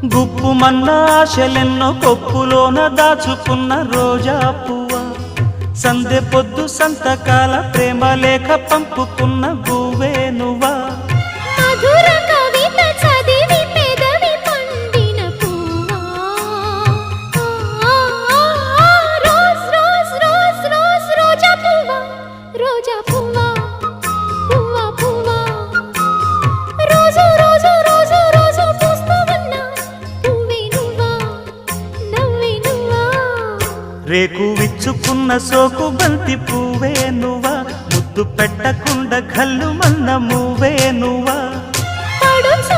గుప్పుమన్న ఆశలెన్నో కొప్పులోన దాచుకున్న రోజా పువ్వ, సందె పొద్దు సంతకాల ప్రేమ లేఖ పంపుకున్న గువ్వే నువ్వా. మధుర కవిత చదివి పెదవి పండిన పువ్వా, రోజ్ రోజ్ రోజ్ రోజ్ రోజా పువ్వా, రోజా పువ్వా, పువ్వా పువ్వా, రోజు రోజు రోజు రోజు పూస్తూ ఉన్న పువ్వే నువ్వా, నవ్వే నువ్వా. రేకు విచ్చుకున్న సోకు బంతి పువ్వే నువ్వా, ముద్దు పెట్టకుండా కళ్ళు మన్న మువ్వే నువ్వా. పడుచు